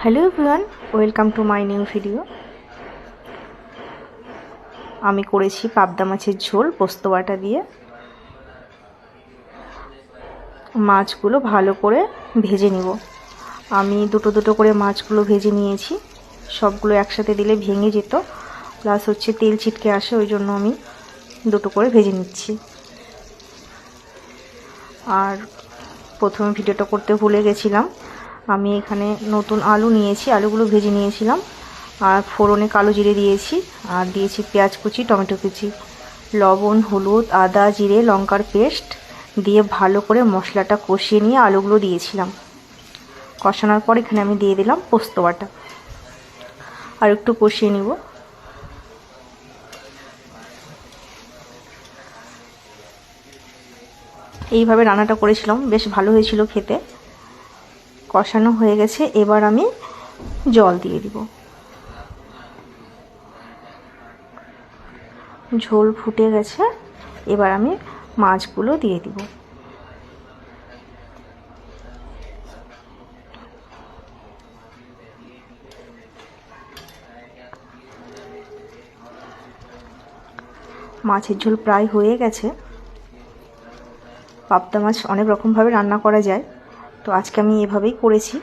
Hello everyone, welcome to my new video. আমি করেছি পাবদা মাছের ঝোল পোস্ত বাটা দিয়ে। মাছগুলো ভালো করে ভেজে নিব। আমি দুটো দুটো করে মাছগুলো ভেজে নিয়েছি। সবগুলো একসাথে দিলে ভেঙে যেত, প্লাস তেল ছিটকে আসে, ওই জন্য আমি দুটো করে ভেজে নিচ্ছি। আর প্রথমে ভিডিওটা করতে ভুলে গেছিলাম, আমি এখানে নতুন আলু নিয়েছি, আলুগুলো ভেজে নিয়েছিলাম। আর ফোড়নে কালো জিরে দিয়েছি, আর দিয়েছি পেঁয়াজ কুচি, টমেটো কুচি, লবণ, হলুদ, আদা, জিরে, লঙ্কার পেস্ট দিয়ে ভালো করে মশলাটা কষিয়ে নিয়ে আলুগুলো দিয়েছিলাম। কষানোর পর এখানে আমি দিয়ে দিলাম পোস্ত বাটা, আর একটু কষিয়ে নিব। এইভাবে রান্নাটা করেছিলাম, বেশ ভালো হয়েছিল খেতে। কষানো হয়ে গেছে, এবার আমি জল দিয়ে দিব। ঝোল ফুটে গেছে, এবার আমি মাছগুলো দিয়ে দিব। মাছের ঝোল প্রায় হয়ে গেছে। পাবদা মাছ অনেক রকমভাবে রান্না করা যায়, তো আজকে আমি এভাবেই করেছি।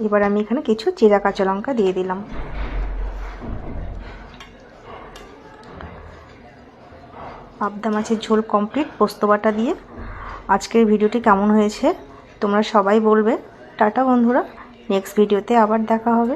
এবার আমি এখানে কিছু চেরা কাঁচা লঙ্কা দিয়ে দিলাম। পাবদা মাছের ঝোল কমপ্লিট পোস্ত বাটা দিয়ে। আজকের ভিডিওটি কেমন হয়েছে তোমরা সবাই বলবে। টাটা বন্ধুরা, নেক্সট ভিডিওতে আবার দেখা হবে।